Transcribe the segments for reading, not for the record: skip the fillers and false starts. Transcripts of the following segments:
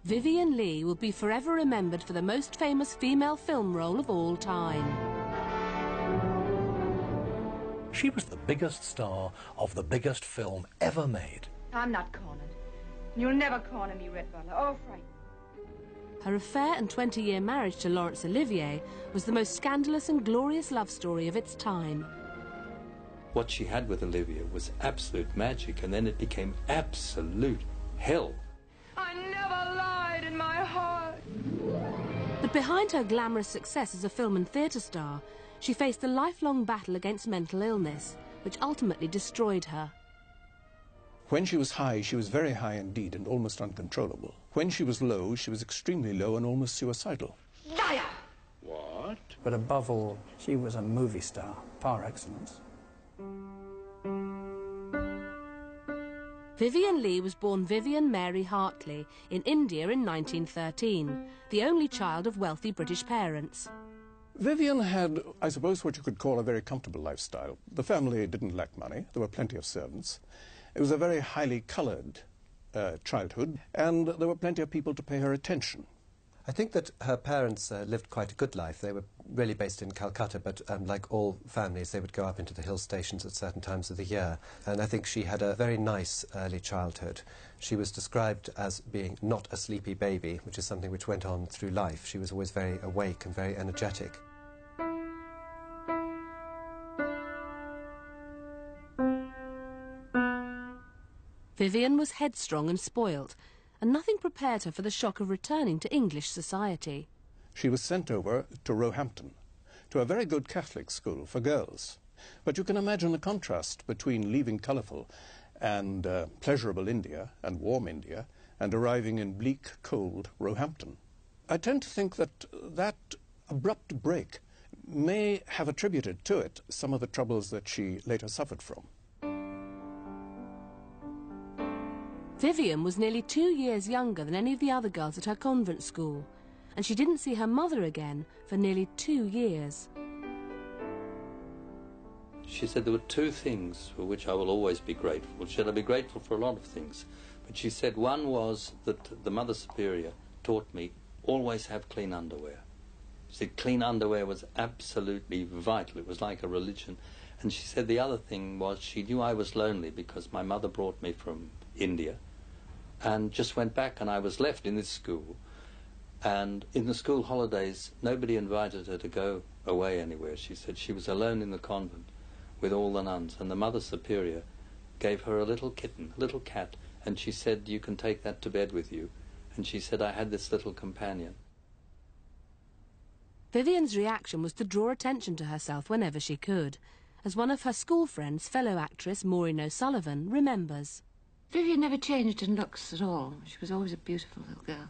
Vivien Leigh will be forever remembered for the most famous female film role of all time. She was the biggest star of the biggest film ever made. I'm not cornered. You'll never corner me, Red Butler. Oh, frightened. Her affair and 20-year marriage to Laurence Olivier was the most scandalous and glorious love story of its time. What she had with Olivier was absolute magic, and then it became absolute hell. I never lied in my heart. But behind her glamorous success as a film and theatre star, she faced a lifelong battle against mental illness, which ultimately destroyed her. When she was high, she was very high indeed and almost uncontrollable. When she was low, she was extremely low and almost suicidal. Liar! What? But above all, she was a movie star, par excellence. Vivien Leigh was born Vivien Mary Hartley in India in 1913, the only child of wealthy British parents. Vivien had, I suppose, what you could call a very comfortable lifestyle. The family didn't lack money. There were plenty of servants. It was a very highly coloured childhood, and there were plenty of people to pay her attention. I think that her parents lived quite a good life. They were really based in Calcutta, but like all families, they would go up into the hill stations at certain times of the year. And I think she had a very nice early childhood. She was described as being not a sleepy baby, which is something which went on through life. She was always very awake and very energetic. Vivien was headstrong and spoilt, and nothing prepared her for the shock of returning to English society. She was sent over to Roehampton, to a very good Catholic school for girls. But you can imagine the contrast between leaving colourful and pleasurable India and warm India and arriving in bleak, cold Roehampton. I tend to think that that abrupt break may have attributed to it some of the troubles that she later suffered from. Vivien was nearly 2 years younger than any of the other girls at her convent school, and she didn't see her mother again for nearly 2 years. She said there were two things for which I will always be grateful. She said I'll be grateful for a lot of things, but she said one was that the Mother Superior taught me always have clean underwear. She said clean underwear was absolutely vital. It was like a religion. And she said the other thing was she knew I was lonely because my mother brought me from India and just went back, and I was left in this school. And in the school holidays, nobody invited her to go away anywhere. She said she was alone in the convent with all the nuns, and the Mother Superior gave her a little kitten, a little cat, and she said, you can take that to bed with you. And she said, I had this little companion. Vivien's reaction was to draw attention to herself whenever she could, as one of her school friends, fellow actress Maureen O'Sullivan, remembers. Vivien never changed in looks at all. She was always a beautiful little girl.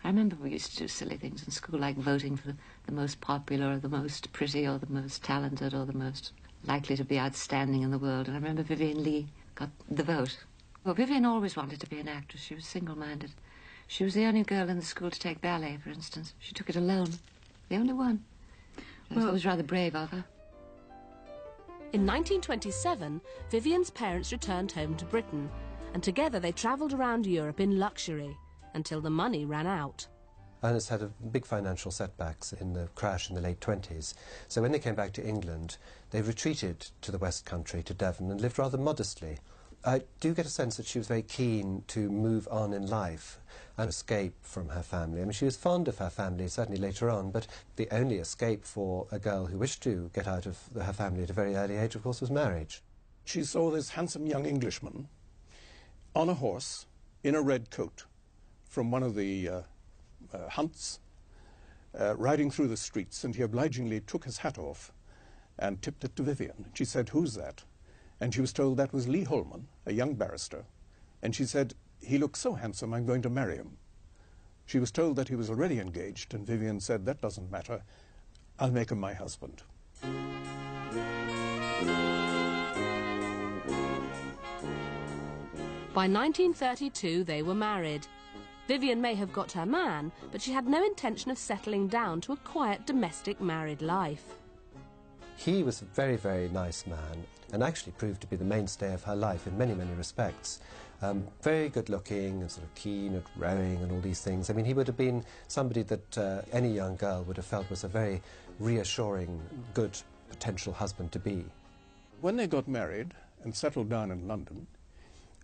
I remember we used to do silly things in school, like voting for the most popular or the most pretty or the most talented or the most likely to be outstanding in the world. And I remember Vivien Leigh got the vote. Well, Vivien always wanted to be an actress. She was single-minded. She was the only girl in the school to take ballet, for instance. She took it alone. The only one. I thought it was rather brave of her. In 1927, Vivien's parents returned home to Britain, and together they travelled around Europe in luxury until the money ran out. Ernest had big financial setbacks in the crash in the late 20s. So when they came back to England, they retreated to the West Country, to Devon, and lived rather modestly. I do get a sense that she was very keen to move on in life and escape from her family. I mean, she was fond of her family, certainly later on, but the only escape for a girl who wished to get out of her family at a very early age, of course, was marriage. She saw this handsome young Englishman on a horse in a red coat from one of the hunts, riding through the streets, and he obligingly took his hat off and tipped it to Vivien. She said, "Who's that?" And she was told that was Leigh Holman, a young barrister. And she said, "He looks so handsome, I'm going to marry him." She was told that he was already engaged, and Vivien said, "That doesn't matter, I'll make him my husband." By 1932, they were married. Vivien may have got her man, but she had no intention of settling down to a quiet domestic married life. He was a very, very nice man and actually proved to be the mainstay of her life in many, many respects. Very good looking and sort of keen at rowing and all these things. I mean, he would have been somebody that any young girl would have felt was a very reassuring, good potential husband to be. When they got married and settled down in London,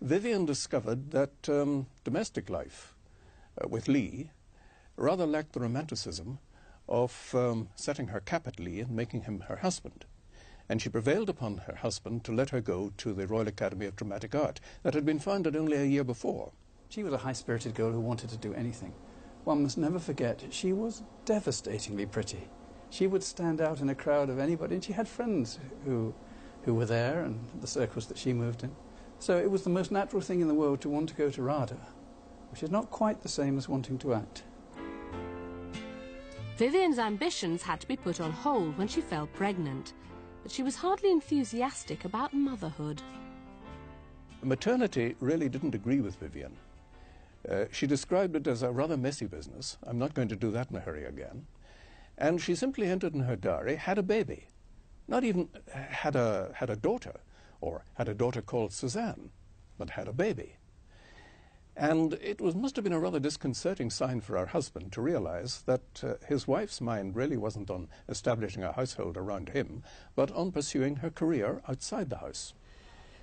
Vivien discovered that domestic life with Leigh rather lacked the romanticism of setting her cap at Leigh and making him her husband. And she prevailed upon her husband to let her go to the Royal Academy of Dramatic Art that had been founded only a year before. She was a high-spirited girl who wanted to do anything. One must never forget, she was devastatingly pretty. She would stand out in a crowd of anybody, and she had friends who were there and the circles that she moved in. So it was the most natural thing in the world to want to go to RADA, which is not quite the same as wanting to act. Vivien's ambitions had to be put on hold when she fell pregnant, but she was hardly enthusiastic about motherhood. Maternity really didn't agree with Vivien. She described it as a rather messy business. I'm not going to do that in a hurry again. And she simply entered in her diary, had a baby. Not even had a daughter, or had a daughter called Suzanne, but had a baby. And it must have been a rather disconcerting sign for her husband to realize that his wife's mind really wasn't on establishing a household around him, but on pursuing her career outside the house.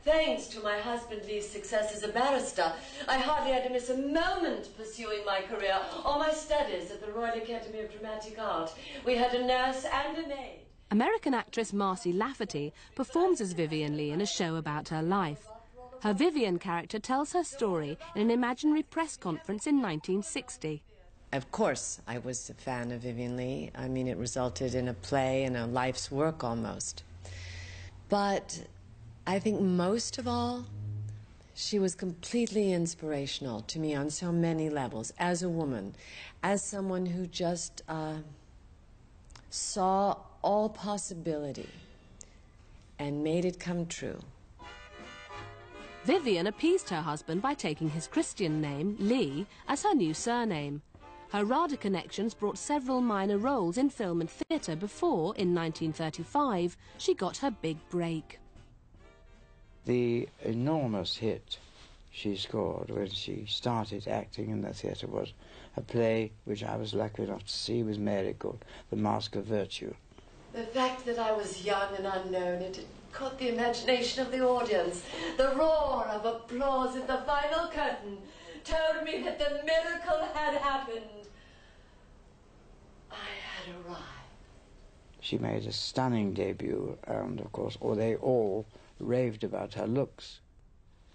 Thanks to my husband Leigh's success as a barrister, I hardly had to miss a moment pursuing my career or my studies at the Royal Academy of Dramatic Art. We had a nurse and a maid. American actress Marcy Lafferty performs as Vivien Leigh in a show about her life. Her Vivien character tells her story in an imaginary press conference in 1960. Of course, I was a fan of Vivien Leigh. I mean, it resulted in a play and a life's work almost. But I think most of all, she was completely inspirational to me on so many levels, as a woman, as someone who just saw all possibility and made it come true. Vivien appeased her husband by taking his Christian name, Leigh, as her new surname. Her RADA connections brought several minor roles in film and theatre before, in 1935, she got her big break. The enormous hit she scored when she started acting in the theatre was a play which I was lucky enough to see with Mary called The Mask of Virtue. The fact that I was young and unknown, it caught the imagination of the audience. The roar of applause at the final curtain told me that the miracle had happened. I had arrived. She made a stunning debut, and of course, they all raved about her looks.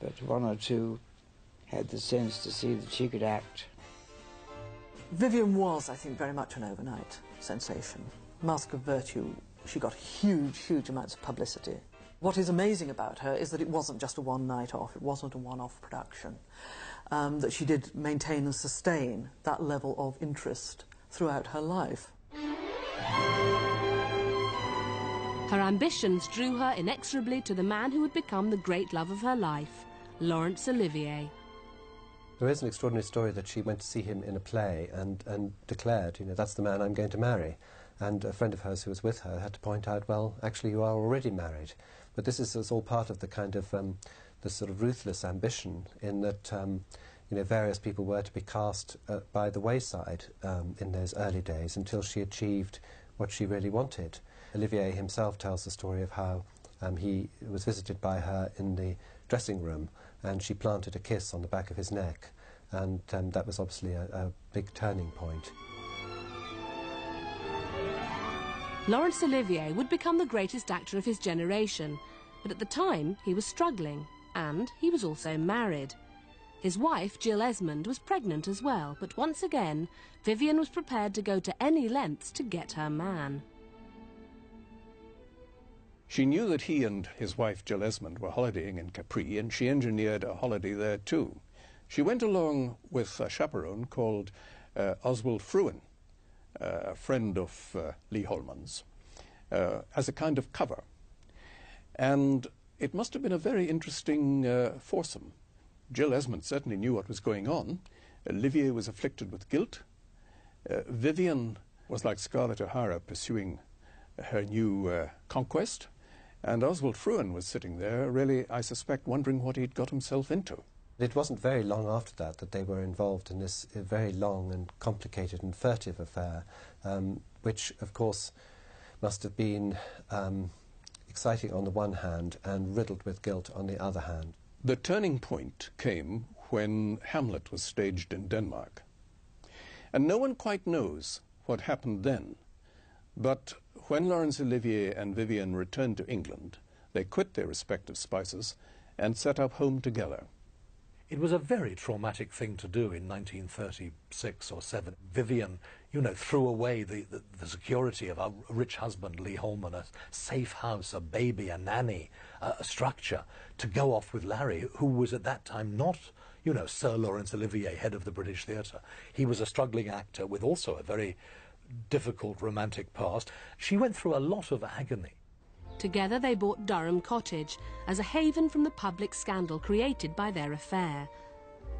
But one or two had the sense to see that she could act. Vivien was, I think, very much an overnight sensation. Mask of Virtue, she got huge, huge amounts of publicity. What is amazing about her is that it wasn't just a one night off, it wasn't a one-off production, that she did maintain and sustain that level of interest throughout her life. Her ambitions drew her inexorably to the man who would become the great love of her life, Laurence Olivier. There is an extraordinary story that she went to see him in a play and declared, you know, that's the man I'm going to marry. And a friend of hers who was with her had to point out, well, actually you are already married. But this is all part of the kind of, the sort of ruthless ambition in that, you know, various people were to be cast by the wayside in those early days until she achieved what she really wanted. Olivier himself tells the story of how he was visited by her in the dressing room and she planted a kiss on the back of his neck, and that was obviously a big turning point. Laurence Olivier would become the greatest actor of his generation, but at the time he was struggling, and he was also married. His wife, Jill Esmond, was pregnant as well, but once again, Vivien was prepared to go to any lengths to get her man. She knew that he and his wife, Jill Esmond, were holidaying in Capri, and she engineered a holiday there too. She went along with a chaperone called Oswald Fruin, a friend of Leigh Holman's, as a kind of cover. And it must have been a very interesting foursome. Jill Esmond certainly knew what was going on. Olivier was afflicted with guilt. Vivien was like Scarlett O'Hara pursuing her new conquest. And Oswald Fruin was sitting there, really, I suspect, wondering what he'd got himself into. It wasn't very long after that that they were involved in this very long and complicated and furtive affair, which, of course, must have been exciting on the one hand and riddled with guilt on the other hand. The turning point came when Hamlet was staged in Denmark. And no one quite knows what happened then. But when Laurence Olivier and Vivien returned to England, they quit their respective spices and set up home together. It was a very traumatic thing to do in 1936 or 7. Vivien, you know, threw away the security of a rich husband, Leigh Holman, a safe house, a baby, a nanny, a structure, to go off with Larry, who was at that time not, you know, Sir Laurence Olivier, head of the British Theatre. He was a struggling actor with also a very difficult romantic past. She went through a lot of agony. Together they bought Durham Cottage as a haven from the public scandal created by their affair.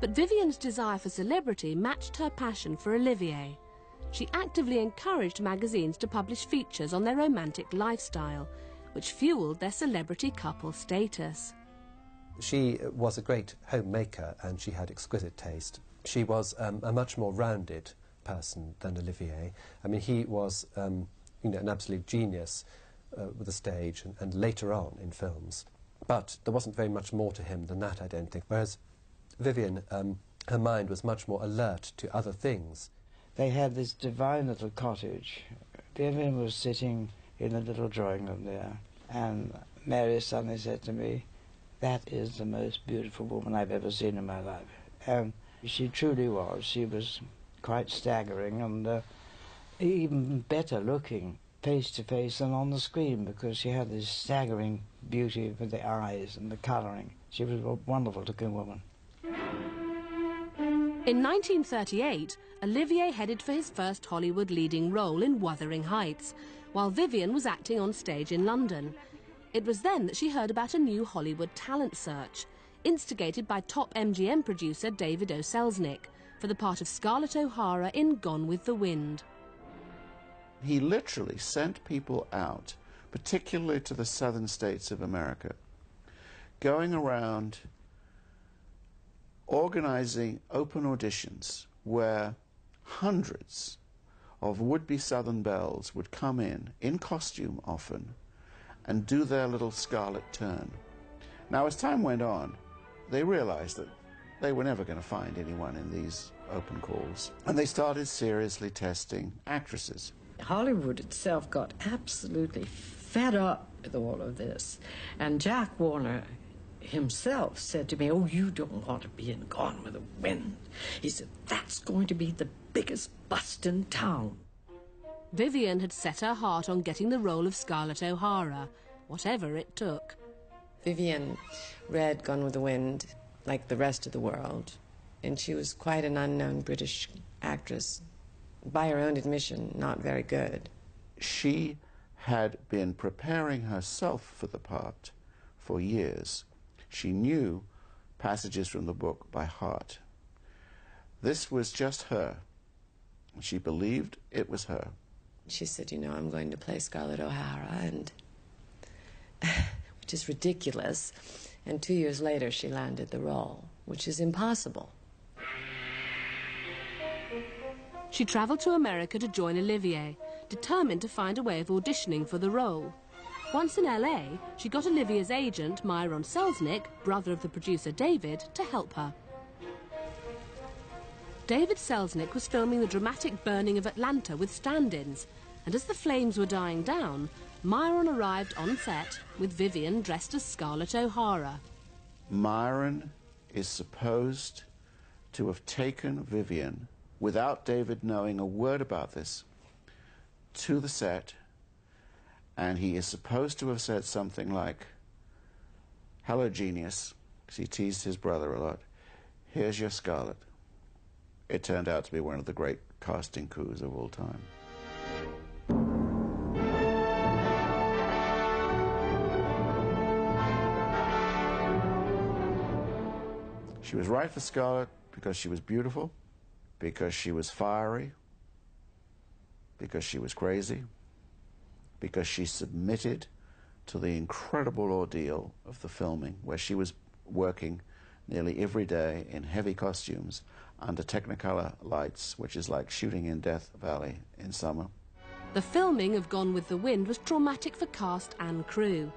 But Vivien's desire for celebrity matched her passion for Olivier. She actively encouraged magazines to publish features on their romantic lifestyle, which fueled their celebrity couple status. She was a great homemaker and she had exquisite taste. She was a much more rounded person than Olivier. I mean, he was you know, an absolute genius with the stage and later on in films. But there wasn't very much more to him than that, I don't think. Whereas Vivien, her mind was much more alert to other things. They had this divine little cottage. Vivien was sitting in the little drawing room there, and Mary suddenly said to me, "That is the most beautiful woman I've ever seen in my life." And she truly was. She was quite staggering and even better looking face to face than on the screen, because she had this staggering beauty with the eyes and the colouring. She was a wonderful looking woman. In 1938, Olivier headed for his first Hollywood leading role in Wuthering Heights, while Vivien was acting on stage in London. It was then that she heard about a new Hollywood talent search, instigated by top MGM producer David O. Selznick, for the part of Scarlett O'Hara in Gone with the Wind. He literally sent people out, particularly to the southern states of America, going around organizing open auditions where hundreds of would-be Southern belles would come in costume often, and do their little Scarlett turn. Now, as time went on, they realized that they were never going to find anyone in these open calls, and they started seriously testing actresses. Hollywood itself got absolutely fed up with all of this. And Jack Warner himself said to me, "Oh, you don't want to be in Gone with the Wind." He said, "That's going to be the biggest bust in town." Vivien had set her heart on getting the role of Scarlett O'Hara, whatever it took. Vivien read Gone with the Wind like the rest of the world, and she was quite an unknown British actress. By her own admission, not very good. She had been preparing herself for the part for years. She knew passages from the book by heart. This was just her. She believed it was her. She said, "You know, I'm going to play Scarlett O'Hara," and which is ridiculous. And 2 years later, she landed the role, which is impossible. She travelled to America to join Olivier, determined to find a way of auditioning for the role. Once in LA, she got Olivier's agent, Myron Selznick, brother of the producer David, to help her. David Selznick was filming the dramatic burning of Atlanta with stand-ins, and as the flames were dying down, Myron arrived on set with Vivien dressed as Scarlett O'Hara. Myron is supposed to have taken Vivien, without David knowing a word about this, to the set, and he is supposed to have said something like, "Hello, genius," because he teased his brother a lot. "Here's your Scarlett." It turned out to be one of the great casting coups of all time. She was right for Scarlett because she was beautiful, because she was fiery, because she was crazy, because she submitted to the incredible ordeal of the filming, where she was working nearly every day in heavy costumes under Technicolor lights, which is like shooting in Death Valley in summer. The filming of Gone with the Wind was traumatic for cast and crew.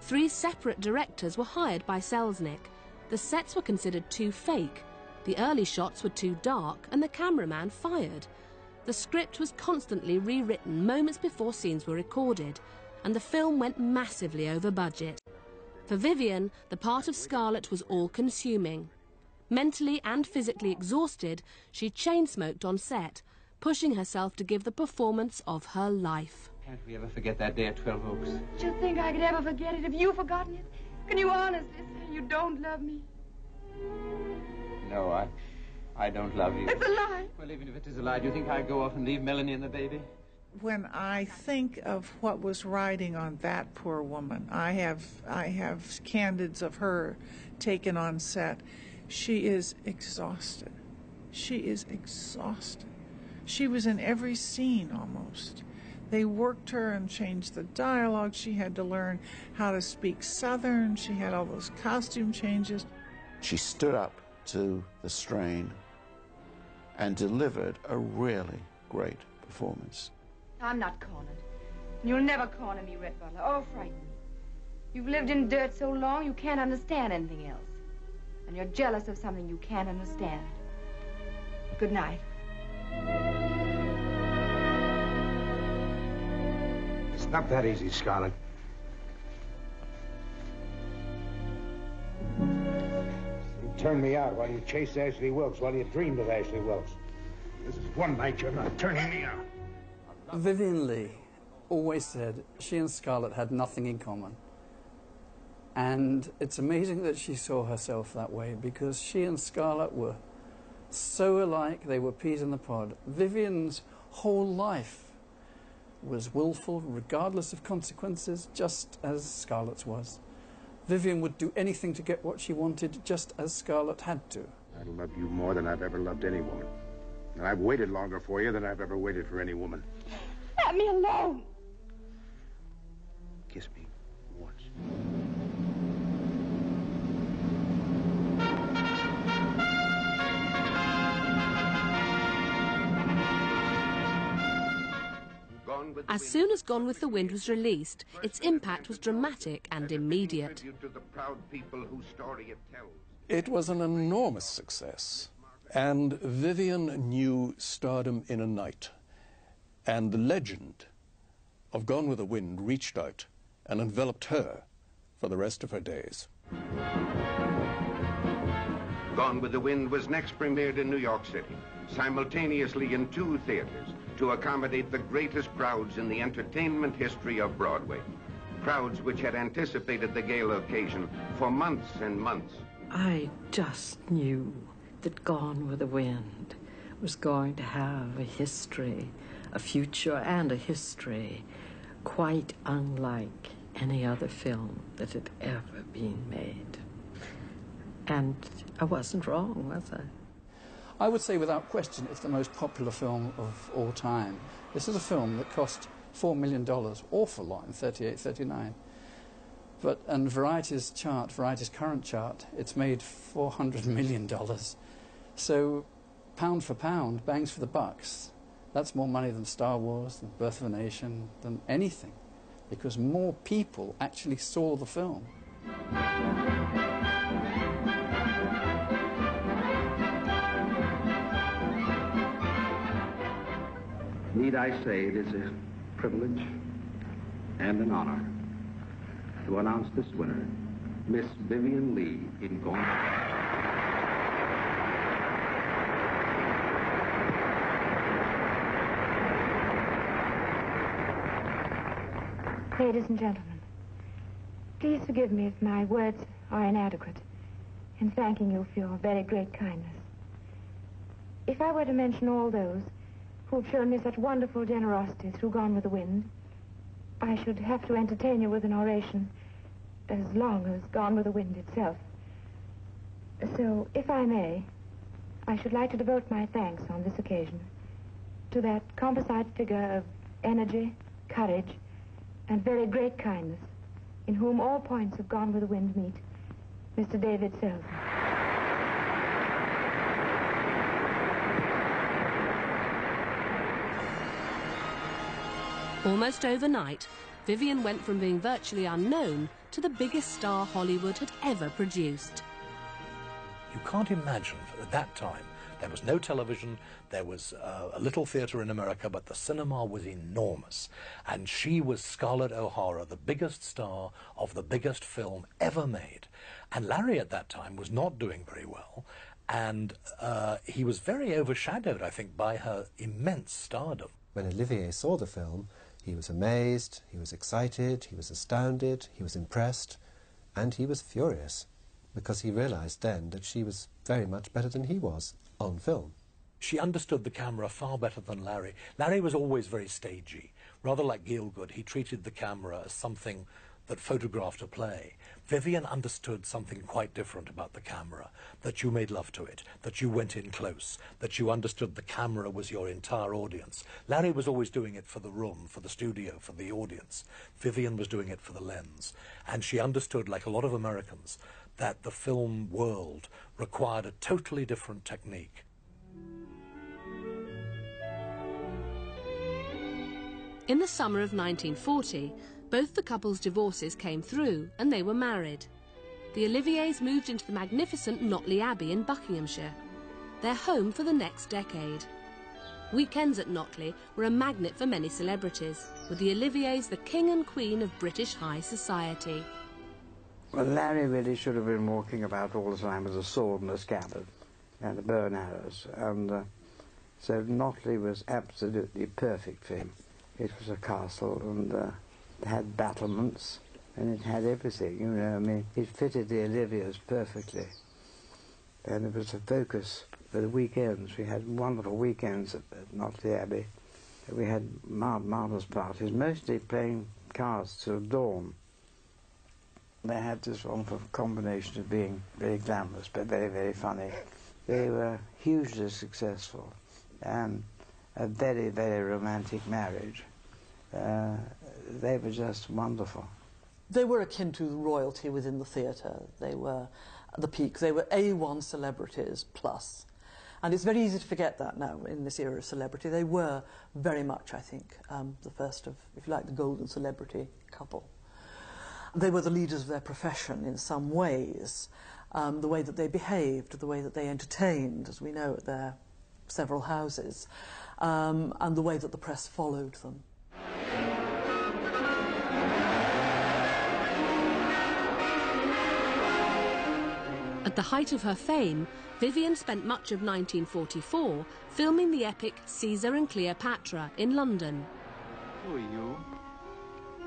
3 separate directors were hired by Selznick. The sets were considered too fake. The early shots were too dark and the cameraman fired. The script was constantly rewritten moments before scenes were recorded, and the film went massively over budget. For Vivien, the part of Scarlett was all-consuming. Mentally and physically exhausted, she chain-smoked on set, pushing herself to give the performance of her life. Can't we ever forget that day at 12 Oaks? Do you think I could ever forget it? Have you forgotten it? Can you honestly say you don't love me? No, I don't love you. It's a lie. Well, even if it is a lie, do you think I'd go off and leave Melanie and the baby? When I think of what was riding on that poor woman, I have candids of her taken on set. She is exhausted. She is exhausted. She was in every scene almost. They worked her and changed the dialogue. She had to learn how to speak Southern. She had all those costume changes. She stood up to the strain and delivered a really great performance. I'm not cornered. You'll never corner me, Red Butler, or frighten me. You've lived in dirt so long you can't understand anything else. And you're jealous of something you can't understand. Good night. It's not that easy, Scarlett. You turned me out while you chased Ashley Wilkes, while you dreamed of Ashley Wilkes. This is one night you're not turning me out. Vivien Leigh always said she and Scarlett had nothing in common. And it's amazing that she saw herself that way, because she and Scarlett were so alike, they were peas in the pod. Vivien's whole life was willful, regardless of consequences, just as Scarlett's was. Vivien would do anything to get what she wanted, just as Scarlett had to. I love you more than I've ever loved any woman. And I've waited longer for you than I've ever waited for any woman. Let me alone. Kiss me once. As soon as Gone with the Wind was released, its impact was dramatic and immediate. It was an enormous success, and Vivien knew stardom in a night. And the legend of Gone with the Wind reached out and enveloped her for the rest of her days. Gone with the Wind was next premiered in New York City, simultaneously in 2 theaters, to accommodate the greatest crowds in the entertainment history of Broadway. Crowds which had anticipated the gala occasion for months and months. I just knew that Gone with the Wind was going to have a history, a future and a history, quite unlike any other film that had ever been made. And I wasn't wrong, was I? I would say without question it's the most popular film of all time. This is a film that cost $4 million, awful lot in 38, 39. But, and Variety's current chart, it's made $400 million. So, pound for pound, bangs for the bucks, that's more money than Star Wars, than Birth of a Nation, than anything, because more people actually saw the film. Need I say it is a privilege and an honor to announce this winner, Miss Vivien Leigh in Gone. Ladies and gentlemen, please forgive me if my words are inadequate in thanking you for your very great kindness. If I were to mention all those who've shown me such wonderful generosity through Gone with the Wind, I should have to entertain you with an oration as long as Gone with the Wind itself. So, if I may, I should like to devote my thanks on this occasion to that composite figure of energy, courage, and very great kindness, in whom all points of Gone with the Wind meet, Mr. David Selznick. Almost overnight, Vivien went from being virtually unknown to the biggest star Hollywood had ever produced. You can't imagine, at that time, there was no television, there was a little theatre in America, but the cinema was enormous. And she was Scarlett O'Hara, the biggest star of the biggest film ever made. And Larry at that time was not doing very well, and he was very overshadowed, I think, by her immense stardom. When Olivier saw the film, he was amazed, he was excited, he was astounded, he was impressed, and he was furious, because he realised then that she was very much better than he was on film. She understood the camera far better than Larry. Larry was always very stagey. Rather like Gielgud, he treated the camera as something that photographed a play. Vivien understood something quite different about the camera, that you made love to it, that you went in close, that you understood the camera was your entire audience. Larry was always doing it for the room, for the studio, for the audience. Vivien was doing it for the lens. And she understood, like a lot of Americans, that the film world required a totally different technique. In the summer of 1940, both the couple's divorces came through and they were married. The Oliviers moved into the magnificent Notley Abbey in Buckinghamshire, their home for the next decade. Weekends at Notley were a magnet for many celebrities, with the Oliviers the king and queen of British high society. Well, Larry really should have been walking about all the time with a sword and a scabbard and a bow and arrows, and so Notley was absolutely perfect for him. It was a castle, and it had battlements, and it had everything, you know. I mean, it fitted the Oliviers perfectly, and it was a focus for the weekends. We had wonderful weekends at Notley Abbey. We had marvellous parties, mostly playing cards till dawn. They had this wonderful combination of being very glamorous but very, very funny. They were hugely successful, and a very, very romantic marriage. They were just wonderful. They were akin to royalty within the theatre. They were at the peak. They were A1 celebrities plus. And it's very easy to forget that now in this era of celebrity. They were very much, I think, the first of, if you like, the golden celebrity couple. They were the leaders of their profession in some ways. The way that they behaved, the way that they entertained, as we know, at their several houses, and the way that the press followed them. At the height of her fame, Vivien spent much of 1944 filming the epic Caesar and Cleopatra in London. Who are you?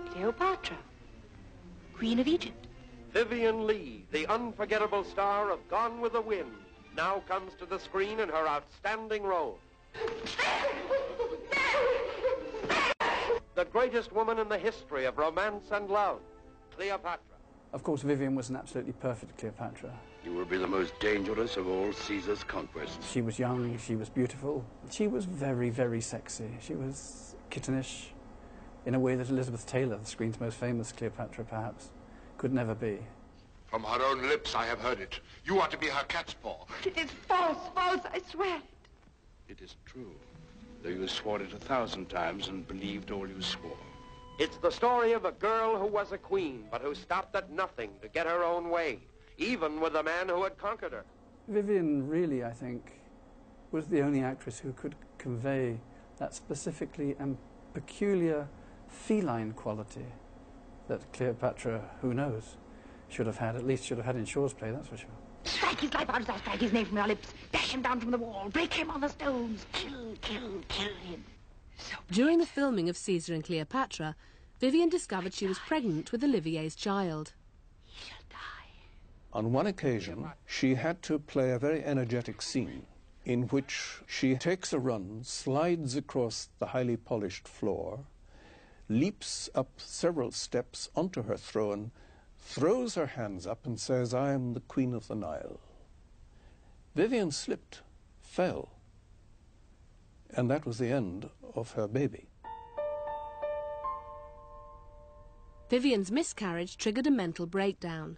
Cleopatra, Queen of Egypt. Vivien Leigh, the unforgettable star of Gone with the Wind, now comes to the screen in her outstanding role. The greatest woman in the history of romance and love, Cleopatra. Of course, Vivien was an absolutely perfect Cleopatra. You will be the most dangerous of all Caesar's conquests. She was young, she was beautiful. She was very, very sexy. She was kittenish in a way that Elizabeth Taylor, the screen's most famous Cleopatra perhaps, could never be. From her own lips I have heard it. You are to be her cat's paw. It is false, I swear it. It is true, though you swore it 1,000 times and believed all you swore. It's the story of a girl who was a queen, but who stopped at nothing to get her own way, even with the man who had conquered her. Vivien really, I think, was the only actress who could convey that specifically and peculiar feline quality that Cleopatra, who knows, should have had, at least should have had in Shaw's play, that's for sure. Strike his life out as I strike his name from your lips. Dash him down from the wall. Break him on the stones. Kill him. During the filming of Caesar and Cleopatra, Vivien discovered she was pregnant with Olivier's child. On one occasion, she had to play a very energetic scene in which she takes a run, slides across the highly polished floor, leaps up several steps onto her throne, throws her hands up and says, "I am the Queen of the Nile." Vivien slipped, fell, and that was the end of her baby. Vivien's miscarriage triggered a mental breakdown,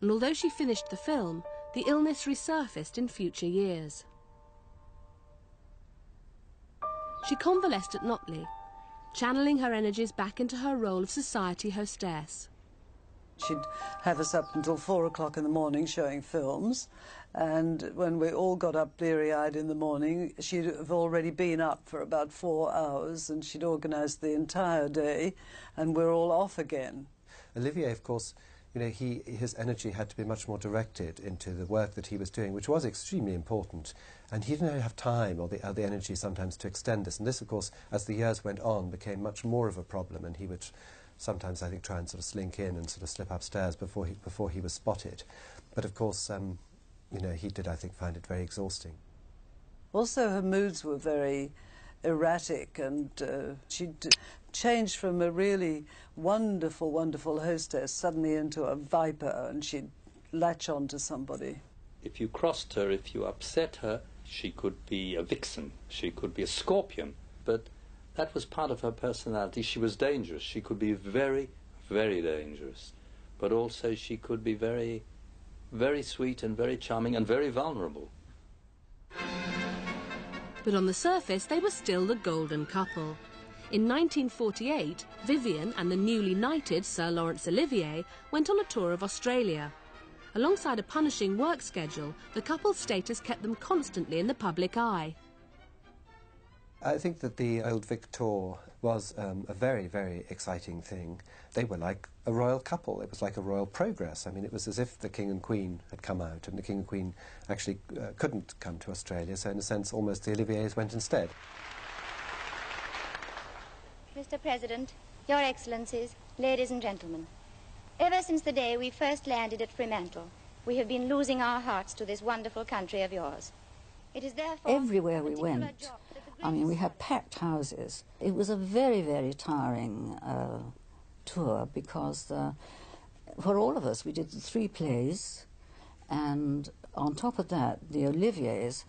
and although she finished the film, the illness resurfaced in future years. She convalesced at Notley, channeling her energies back into her role of society hostess. She'd have us up until 4 o'clock in the morning showing films, and when we all got up bleary-eyed in the morning, she'd have already been up for about 4 hours, and she'd organised the entire day, and we're all off again. Olivier, of course, you know, his energy had to be much more directed into the work that he was doing, which was extremely important, and he didn't have time or the energy sometimes to extend this. And this, of course, as the years went on, became much more of a problem, and he would sometimes, I think, try and sort of slink in and sort of slip upstairs before he was spotted. But of course, you know, he did, I think, find it very exhausting. Also, her moods were very erratic, and she'd changed from a really wonderful, wonderful hostess suddenly into a viper, and she'd latch on to somebody. If you crossed her, if you upset her, she could be a vixen, she could be a scorpion, but that was part of her personality. She was dangerous. She could be very, very dangerous, but also she could be very, very sweet and very charming and very vulnerable. But on the surface, they were still the golden couple. In 1948, Vivien and the newly knighted Sir Laurence Olivier went on a tour of Australia. Alongside a punishing work schedule, the couple's status kept them constantly in the public eye. I think that the Old Vic tour was a very, very exciting thing. They were like a royal couple. It was like a royal progress. I mean, it was as if the King and Queen had come out, and the King and Queen actually couldn't come to Australia, so in a sense, almost the Oliviers went instead. Mr. President, Your Excellencies, ladies and gentlemen, ever since the day we first landed at Fremantle, we have been losing our hearts to this wonderful country of yours. It is therefore everywhere we went, I mean, we had packed houses. It was a very, very tiring tour because for all of us, we did 3 plays, and on top of that, the Oliviers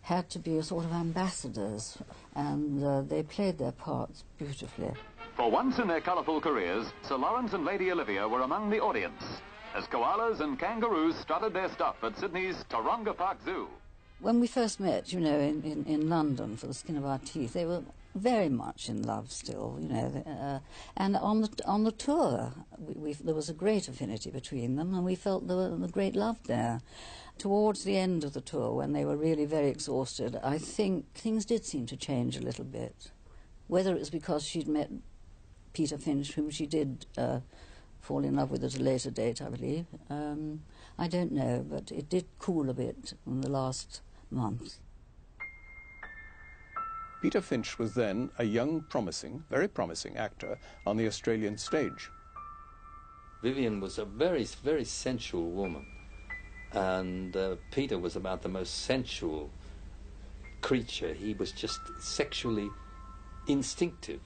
had to be a sort of ambassadors, and they played their parts beautifully. For once in their colourful careers, Sir Laurence and Lady Olivia were among the audience, as koalas and kangaroos strutted their stuff at Sydney's Taronga Park Zoo. When we first met, you know, in London for the skin of our teeth, they were very much in love still, you know. And on the tour, there was a great affinity between them, and we felt there was a great love there. Towards the end of the tour, when they were really very exhausted, I think things did seem to change a little bit. Whether it was because she'd met Peter Finch, whom she did fall in love with at a later date, I believe. I don't know, but it did cool a bit in the last month. Peter Finch was then a young, promising, very promising actor on the Australian stage. Vivien was a very, very sensual woman, and Peter was about the most sensual creature. He was just sexually instinctive.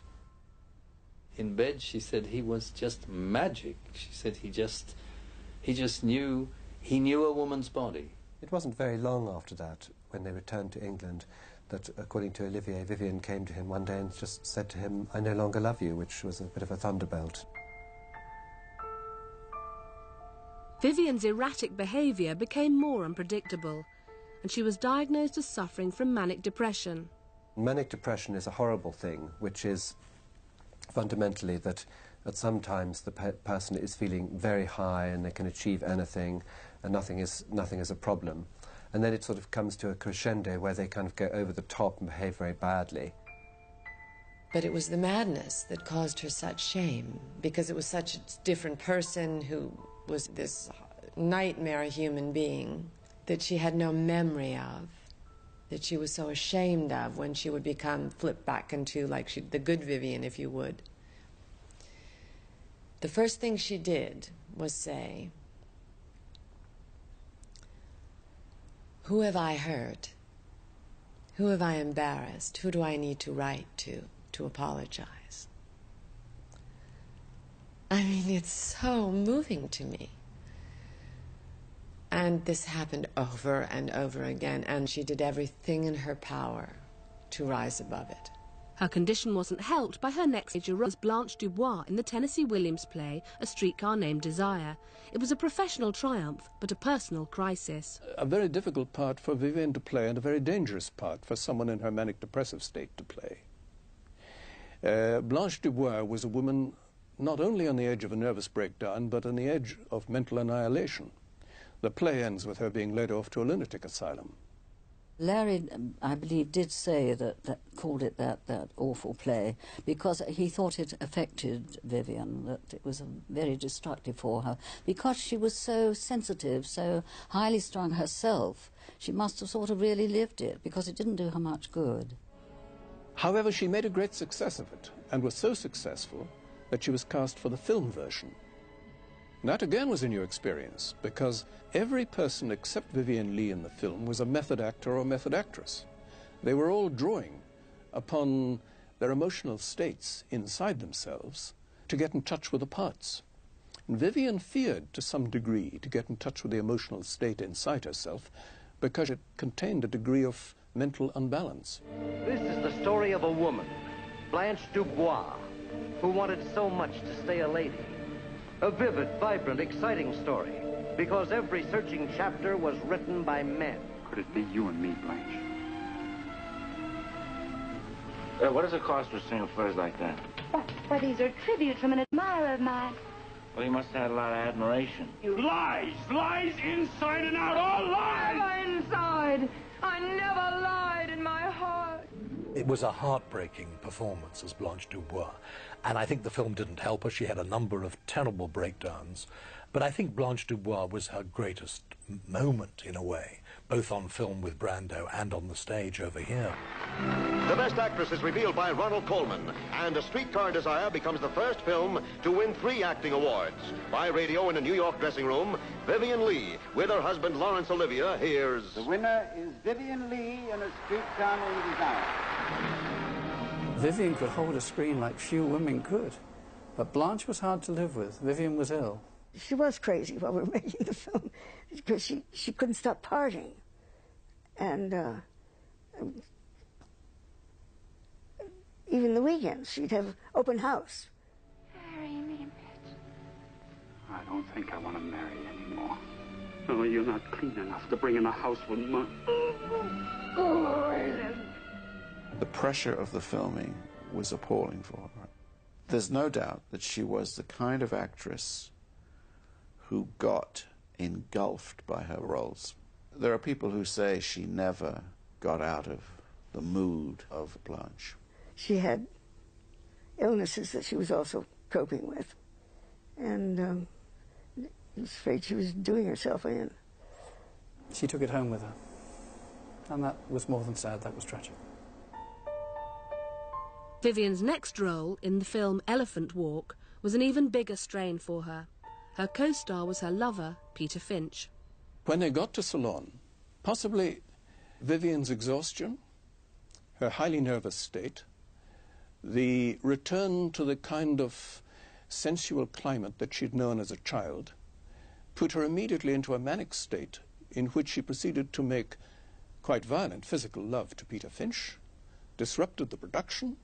In bed, she said he was just magic. She said he just knew a woman's body. It wasn't very long after that, when they returned to England, that, according to Olivier, Vivien came to him one day and just said to him, "I no longer love you," which was a bit of a thunderbolt. Vivien's erratic behaviour became more unpredictable, and she was diagnosed as suffering from manic depression. Manic depression is a horrible thing, which is fundamentally that at some times the person is feeling very high and they can achieve anything and nothing is a problem. And then it sort of comes to a crescendo where they kind of go over the top and behave very badly. But it was the madness that caused her such shame, because it was such a different person who was this nightmare human being that she had no memory of, that she was so ashamed of when she would become flipped back into the good Vivien, if you would. The first thing she did was say, "Who have I hurt? Who have I embarrassed? Who do I need to write to apologize?" I mean, it's so moving to me. And this happened over and over again, and she did everything in her power to rise above it. Her condition wasn't helped by her next major role as Blanche Dubois in the Tennessee Williams play A Streetcar Named Desire. It was a professional triumph, but a personal crisis. A very difficult part for Vivien to play, and a very dangerous part for someone in her manic depressive state to play. Blanche Dubois was a woman not only on the edge of a nervous breakdown, but on the edge of mental annihilation. The play ends with her being led off to a lunatic asylum. Larry, I believe, did say called it that awful play, because he thought it affected Vivien, that it was very destructive for her. Because she was so sensitive, so highly strung herself, she must have sort of really lived it, because it didn't do her much good. However, she made a great success of it, and was so successful that she was cast for the film version. That again was a new experience, because every person except Vivien Leigh in the film was a method actor or method actress. They were all drawing upon their emotional states inside themselves to get in touch with the parts. And Vivien feared to some degree to get in touch with the emotional state inside herself, because it contained a degree of mental unbalance. This is the story of a woman, Blanche Dubois, who wanted so much to stay a lady. A vivid, vibrant, exciting story, because every searching chapter was written by men. Could it be you and me, Blanche? What does it cost to sing a phrase like that? Why, these are tributes from an admirer of mine. Well, you must have had a lot of admiration. Lies! Lies inside and out! All lies! Never inside! I never lied in my heart. It was a heartbreaking performance as Blanche Dubois, and I think the film didn't help her. She had a number of terrible breakdowns, but I think Blanche Dubois was her greatest moment, in a way, both on film with Brando and on the stage over here. The Best Actress is revealed by Ronald Colman, and A Streetcar Desire becomes the first film to win 3 acting awards. By radio in a New York dressing room, Vivien Leigh, with her husband Laurence Olivier, hears... The winner is Vivien Leigh in A Streetcar Named Desire. Vivien could hold a screen like few women could, but Blanche was hard to live with. Vivien was ill. She was crazy while we were making the film, because she couldn't stop partying. And even the weekends, she'd have open house. Marry me, Mitch. I don't think I want to marry anymore. Oh, you're not clean enough to bring in a house with money. The pressure of the filming was appalling for her. There's no doubt that she was the kind of actress who got engulfed by her roles. There are people who say she never got out of the mood of Blanche. She had illnesses that she was also coping with, and I was afraid she was doing herself in. She took it home with her, and that was more than sad, that was tragic. Vivien's next role in the film Elephant Walk was an even bigger strain for her. Her co-star was her lover, Peter Finch. When they got to Ceylon, possibly Vivien's exhaustion, her highly nervous state, the return to the kind of sensual climate that she'd known as a child, put her immediately into a manic state in which she proceeded to make quite violent physical love to Peter Finch, disrupted the production.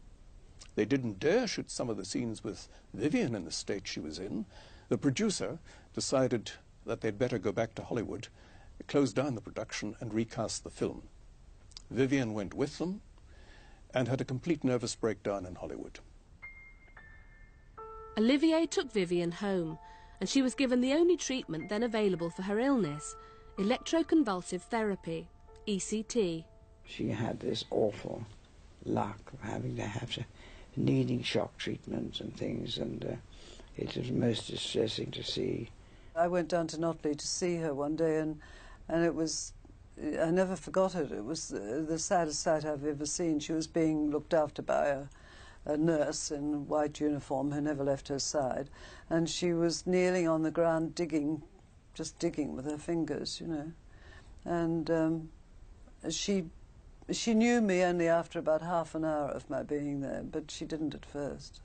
They didn't dare shoot some of the scenes with Vivien in the state she was in. The producer decided that they'd better go back to Hollywood, closed down the production and recast the film. Vivien went with them and had a complete nervous breakdown in Hollywood. Olivier took Vivien home, and she was given the only treatment then available for her illness, electroconvulsive therapy, ECT. She had this awful luck of having to have needing shock treatments and things, and it was most distressing to see. I went down to Notley to see her one day, and it was, I never forgot it. It was the saddest sight I've ever seen. She was being looked after by a nurse in white uniform who never left her side, and she was kneeling on the ground digging, just digging with her fingers, you know. And she knew me only after about half an hour of my being there, but she didn't at first.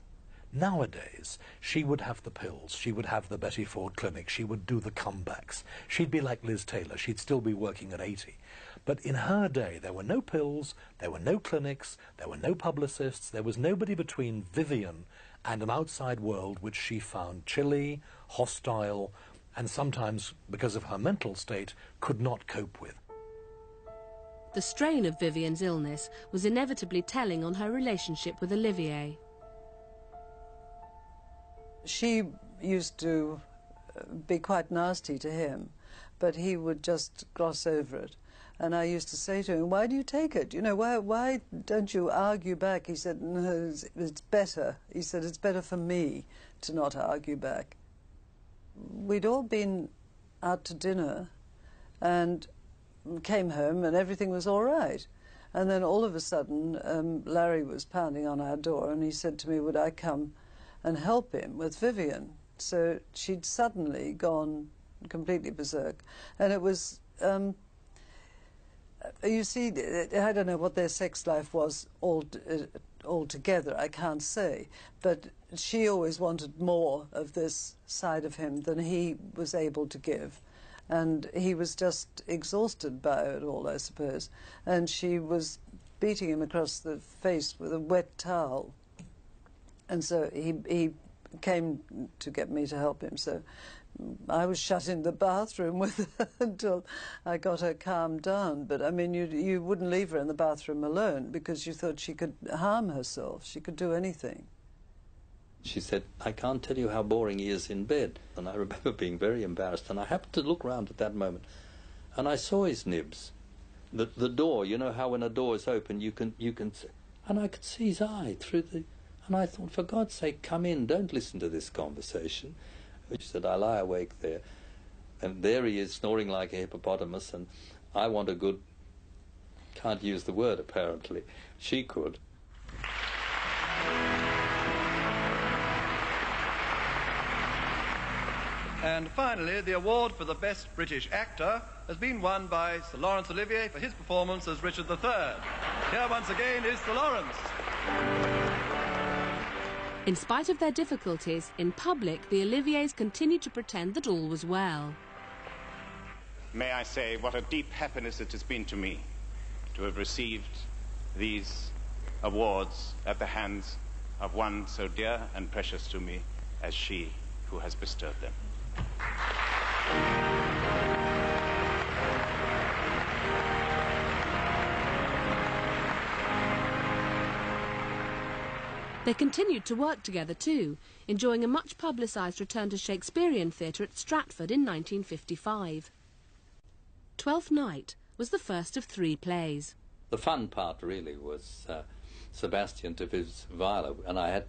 Nowadays, she would have the pills, she would have the Betty Ford clinic, she would do the comebacks. She'd be like Liz Taylor, she'd still be working at 80. But in her day, there were no pills, there were no clinics, there were no publicists, there was nobody between Vivien and an outside world which she found chilly, hostile, and sometimes, because of her mental state, could not cope with. The strain of Vivien's illness was inevitably telling on her relationship with Olivier. She used to be quite nasty to him, but he would just gloss over it. And I used to say to him, why do you take it? You know, why don't you argue back? He said, no, it's better. He said, it's better for me to not argue back. We'd all been out to dinner and came home and everything was all right. And then all of a sudden, Larry was pounding on our door and he said to me, would I come and help him with Vivien? So she'd suddenly gone completely berserk. And it was, you see, I don't know what their sex life was altogether, I can't say. But she always wanted more of this side of him than he was able to give. And he was just exhausted by it all, I suppose. And she was beating him across the face with a wet towel. And so he came to get me to help him. So I was shut in the bathroom with her until I got her calmed down. But, I mean, you wouldn't leave her in the bathroom alone because you thought she could harm herself. She could do anything. She said, I can't tell you how boring he is in bed. And I remember being very embarrassed. And I happened to look round at that moment, and I saw his nibs. The door, you know how when a door is open, you can, and I could see his eye through the, and I thought, for God's sake, come in, don't listen to this conversation. She said, I lie awake there, and there he is snoring like a hippopotamus, and I want a good, can't use the word apparently, she could. And finally, the award for the Best British Actor has been won by Sir Laurence Olivier for his performance as Richard III. Here once again is Sir Laurence. In spite of their difficulties, in public, the Oliviers continued to pretend that all was well. May I say what a deep happiness it has been to me to have received these awards at the hands of one so dear and precious to me as she who has bestowed them. They continued to work together too, enjoying a much publicised return to Shakespearean theatre at Stratford in 1955. Twelfth Night was the first of 3 plays. The fun part really was Sebastian to his Viola, and I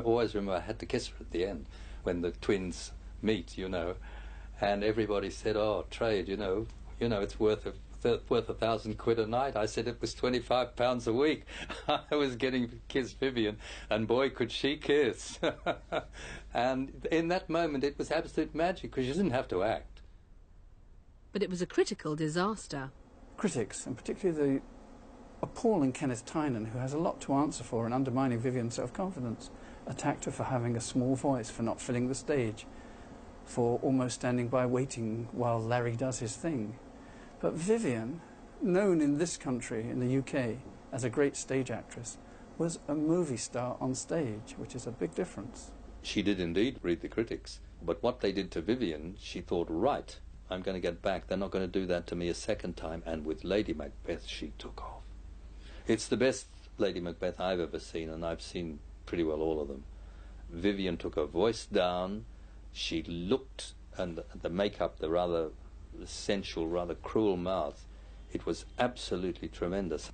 always remember I had to kiss her at the end when the twins meet, you know, and everybody said, oh, trade, you know, it's worth £1,000 a night. I said it was £25 a week. I was getting to kiss Vivien, and boy, could she kiss. And in that moment, it was absolute magic, because you didn't have to act. But it was a critical disaster. Critics, and particularly the appalling Kenneth Tynan, who has a lot to answer for in undermining Vivien's self-confidence, attacked her for having a small voice, for not filling the stage, for almost standing by waiting while Larry does his thing. But Vivien, known in this country, in the UK, as a great stage actress, was a movie star on stage, which is a big difference. She did indeed read the critics, but what they did to Vivien, she thought, right, I'm going to get back. They're not going to do that to me a second time. And with Lady Macbeth, she took off. It's the best Lady Macbeth I've ever seen, and I've seen pretty well all of them. Vivien took her voice down. She looked, and the makeup, the rather sensual, rather cruel mouth, it was absolutely tremendous.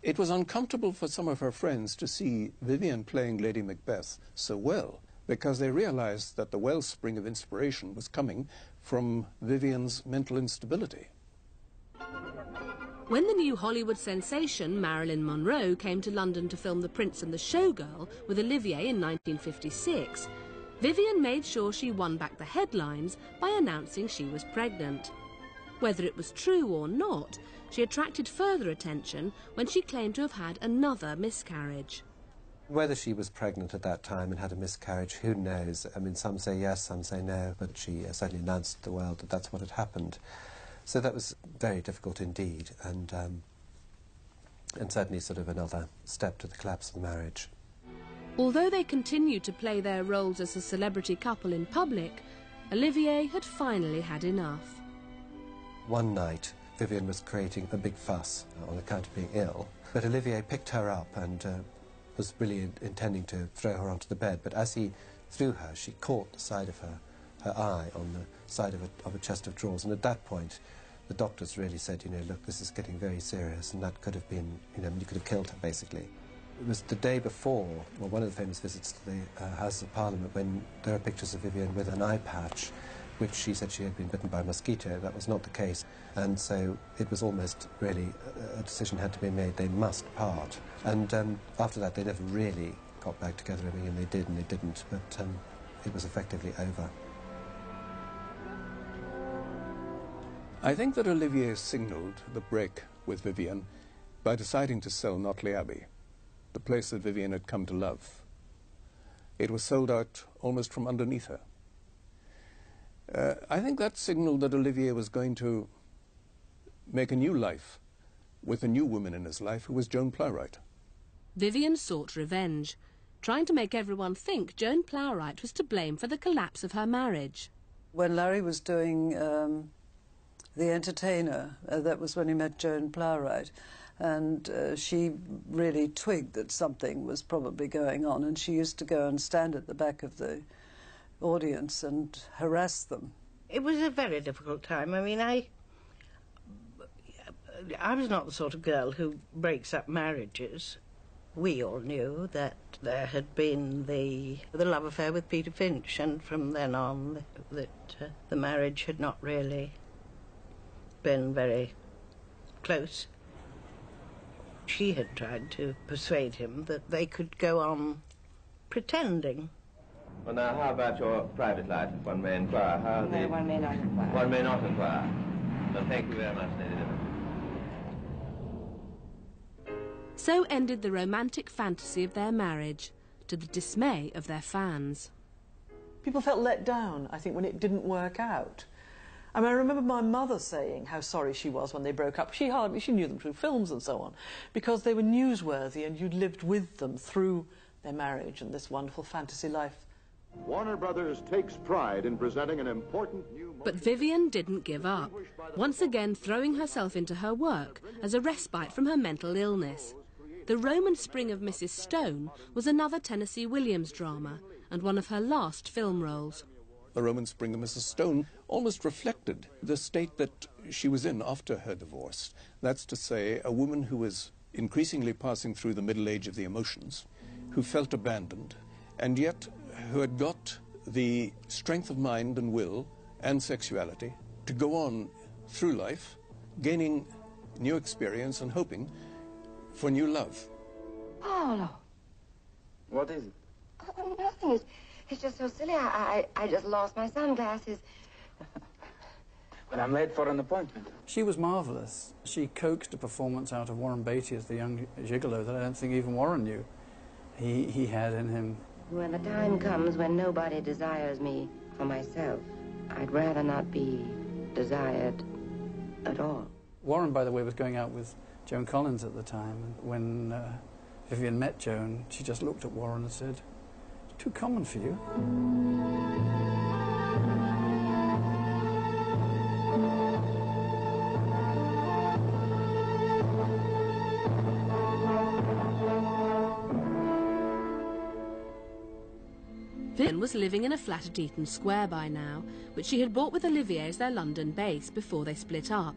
It was uncomfortable for some of her friends to see Vivien playing Lady Macbeth so well, because they realized that the wellspring of inspiration was coming from Vivien's mental instability. When the new Hollywood sensation Marilyn Monroe came to London to film The Prince and the Showgirl with Olivier in 1956, Vivien made sure she won back the headlines by announcing she was pregnant. Whether it was true or not, she attracted further attention when she claimed to have had another miscarriage. Whether she was pregnant at that time and had a miscarriage, who knows? I mean, some say yes, some say no, but she certainly announced to the world that that's what had happened. So that was very difficult indeed, and certainly sort of another step to the collapse of the marriage. Although they continued to play their roles as a celebrity couple in public, Olivier had finally had enough. One night, Vivien was creating a big fuss on account of being ill, but Olivier picked her up and was really intending to throw her onto the bed, but as he through her, she caught the side of her eye on the side of a chest of drawers, and at that point the doctors really said, you know, look, this is getting very serious, and that could have been, you know, you could have killed her, basically. It was the day before, well, one of the famous visits to the House of Parliament, when there are pictures of Vivien with an eye patch, which she said she had been bitten by a mosquito. That was not the case, and so it was almost really a decision had to be made. They must part, and after that they never really got back together. I mean, they did and they didn't, but it was effectively over. I think that Olivier signalled the break with Vivien by deciding to sell Notley Abbey, the place that Vivien had come to love. It was sold out almost from underneath her. I think that signalled that Olivier was going to make a new life with a new woman in his life, who was Joan Plowright. Vivien sought revenge, trying to make everyone think Joan Plowright was to blame for the collapse of her marriage. When Larry was doing The Entertainer, that was when he met Joan Plowright, and she really twigged that something was probably going on, and she used to go and stand at the back of the audience and harass them. It was a very difficult time. I mean, I was not the sort of girl who breaks up marriages. We all knew that there had been the love affair with Peter Finch, and from then on that the marriage had not really been very close. She had tried to persuade him that they could go on pretending. Well, now, how about your private life, if one may inquire? No, one may not inquire. One may not inquire. Well, thank you very much, Lady Livett. So ended the romantic fantasy of their marriage, to the dismay of their fans. People felt let down, I think, when it didn't work out. I mean, I remember my mother saying how sorry she was when they broke up. She knew them through films and so on, because they were newsworthy and you'd lived with them through their marriage and this wonderful fantasy life. Warner Brothers takes pride in presenting an important new... But Vivien didn't give up, once again throwing herself into her work as a respite from her mental illness. The Roman Spring of Mrs. Stone was another Tennessee Williams drama and one of her last film roles. The Roman Spring of Mrs. Stone almost reflected the state that she was in after her divorce. That's to say, a woman who was increasingly passing through the middle age of the emotions, who felt abandoned, and yet who had got the strength of mind and will and sexuality to go on through life, gaining new experience and hoping for new love. Paolo. What is it? Oh, nothing. It's just so silly. I just lost my sunglasses. But I'm late for an appointment. She was marvellous. She coaxed a performance out of Warren Beatty as the young gigolo that I don't think even Warren knew he had in him. When the time comes when nobody desires me for myself, I'd rather not be desired at all. Warren, by the way, was going out with Joan Collins at the time. And when Vivien met Joan, she just looked at Warren and said, "It's too common for you." Vivien was living in a flat at Eaton Square by now, which she had bought with Olivier as their London base before they split up.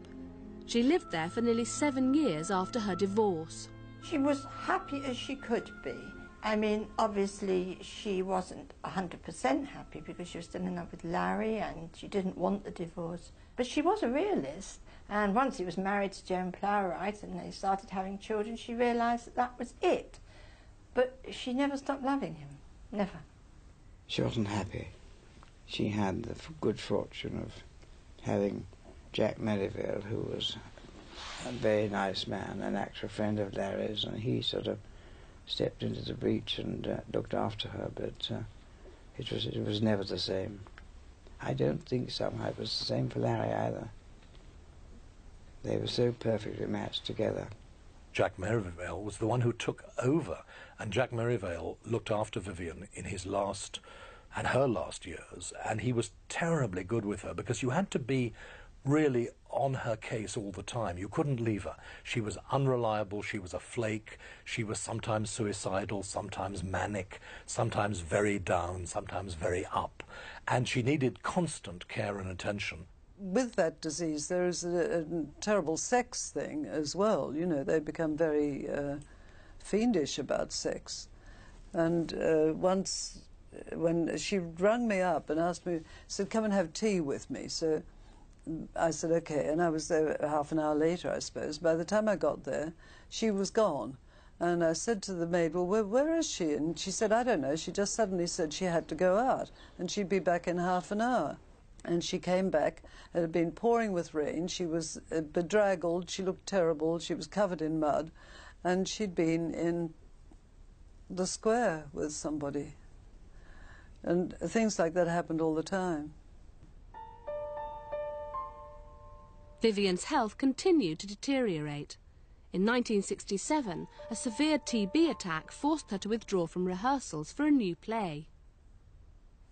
She lived there for nearly 7 years after her divorce. She was happy as she could be. I mean, obviously she wasn't 100% happy because she was still in love with Larry and she didn't want the divorce. But she was a realist, and once he was married to Joan Plowright and they started having children, she realised that that was it. But she never stopped loving him, never. She wasn't happy. She had the good fortune of having Jack Merivale, who was a very nice man, an actual friend of Larry's, and he sort of stepped into the breach and looked after her, but it was never the same. I don't think somehow it was the same for Larry either. They were so perfectly matched together. Jack Merivale was the one who took over, and Jack Merivale looked after Vivien in his last and her last years, and he was terribly good with her because you had to be really on her case all the time. You couldn't leave her. She was unreliable, she was a flake, she was sometimes suicidal, sometimes manic, sometimes very down, sometimes very up. And she needed constant care and attention. With that disease, there is a terrible sex thing as well. You know, they become very fiendish about sex. And once, when she rang me up and asked me, said, come and have tea with me. So I said, okay, and I was there half an hour later, I suppose. By the time I got there, she was gone. And I said to the maid, well, where is she? And she said, I don't know. She just suddenly said she had to go out, and she'd be back in half an hour. And she came back. It had been pouring with rain. She was bedraggled. She looked terrible. She was covered in mud. And she'd been in the square with somebody. And things like that happened all the time. Vivien's health continued to deteriorate. In 1967, a severe TB attack forced her to withdraw from rehearsals for a new play.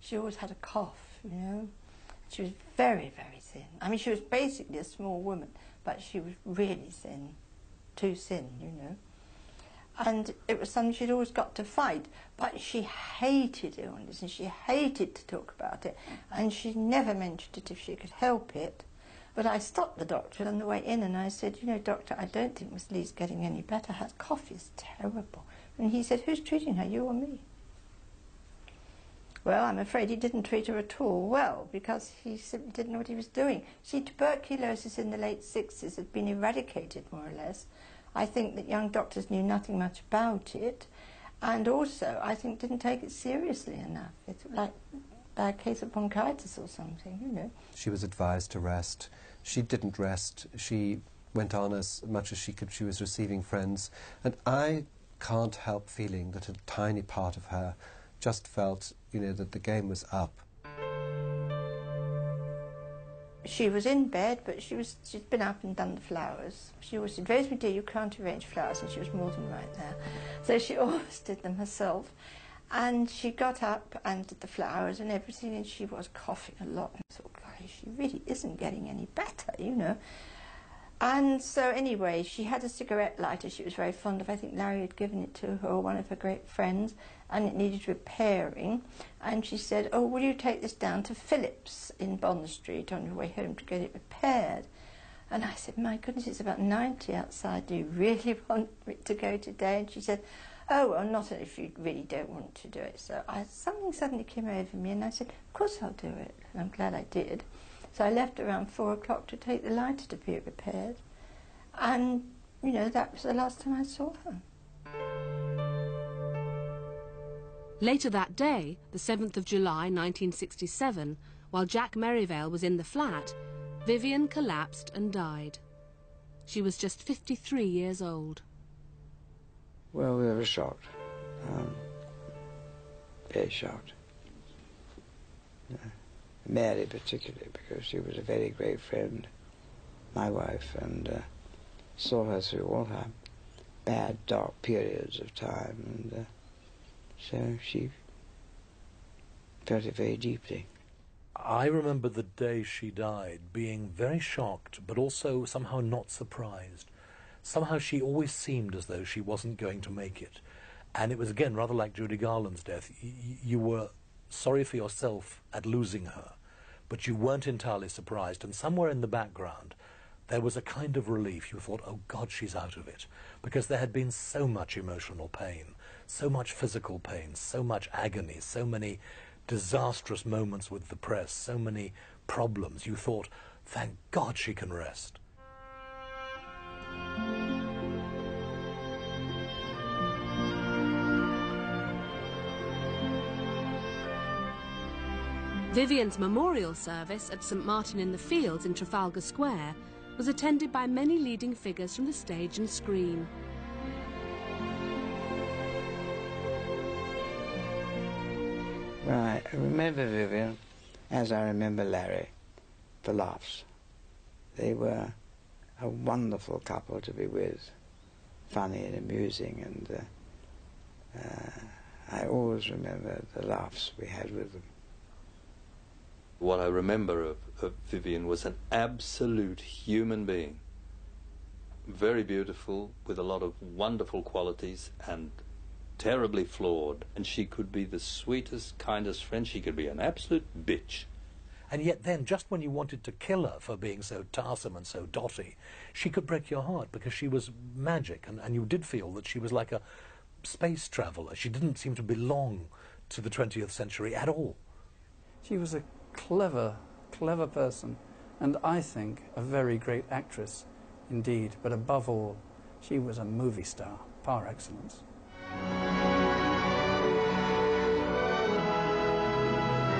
She always had a cough, you know. She was very, very thin. I mean, she was basically a small woman, but she was really thin, too thin, you know. And it was something she'd always got to fight, but she hated illness and she hated to talk about it, and she never mentioned it if she could help it. But I stopped the doctor on the way in and I said, you know, doctor, I don't think Miss Leigh's getting any better. Her cough is terrible. And he said, who's treating her, you or me? Well, I'm afraid he didn't treat her at all well, because he simply didn't know what he was doing. See, tuberculosis in the late 60s had been eradicated, more or less. I think that young doctors knew nothing much about it, and also, I think, didn't take it seriously enough. It's like a bad case of bronchitis or something, you know. She was advised to rest. She didn't rest. She went on as much as she could. She was receiving friends. And I can't help feeling that a tiny part of her just felt, you know, that the game was up. She was in bed, but she'd been up and done the flowers. She always said, Rosemary dear, you can't arrange flowers, and she was more than right there. So she always did them herself. And she got up and did the flowers and everything, and she was coughing a lot. And I thought, gosh, she really isn't getting any better, you know. And so anyway, she had a cigarette lighter she was very fond of. I think Larry had given it to her, or one of her great friends, and it needed repairing. And she said, oh, will you take this down to Phillips in Bond Street on your way home to get it repaired? And I said, my goodness, it's about 90 outside. Do you really want it to go today? And she said, oh, well, not if you really don't want to do it. So something suddenly came over me, and I said, of course I'll do it. And I'm glad I did. So I left around 4 o'clock to take the lighter to be repaired. And, you know, that was the last time I saw her. Later that day, the 7th of July 1967, while Jack Merivale was in the flat, Vivien collapsed and died. She was just 53 years old. Well, we were shocked. Very shocked. Mary particularly, because she was a very great friend, my wife, and saw her through all her bad, dark periods of time, and so she felt it very deeply. I remember the day she died being very shocked, but also somehow not surprised. Somehow she always seemed as though she wasn't going to make it. And it was, again, rather like Judy Garland's death. You were sorry for yourself at losing her, but you weren't entirely surprised. And somewhere in the background, there was a kind of relief. You thought, oh, God, she's out of it. Because there had been so much emotional pain, so much physical pain, so much agony, so many disastrous moments with the press, so many problems. You thought, thank God she can rest. Vivien's memorial service at St Martin in the Fields in Trafalgar Square was attended by many leading figures from the stage and screen. Well, I remember Vivien as I remember Larry, the laughs. They were a wonderful couple to be with, funny and amusing, and I always remember the laughs we had with them. What I remember of Vivien was an absolute human being. Very beautiful, with a lot of wonderful qualities, and terribly flawed. And she could be the sweetest, kindest friend. She could be an absolute bitch. And yet then, just when you wanted to kill her for being so tiresome and so dotty, she could break your heart because she was magic, and you did feel that she was like a space traveller. She didn't seem to belong to the 20th century at all. She was a clever person, and I think a very great actress indeed. But above all, she was a movie star par excellence.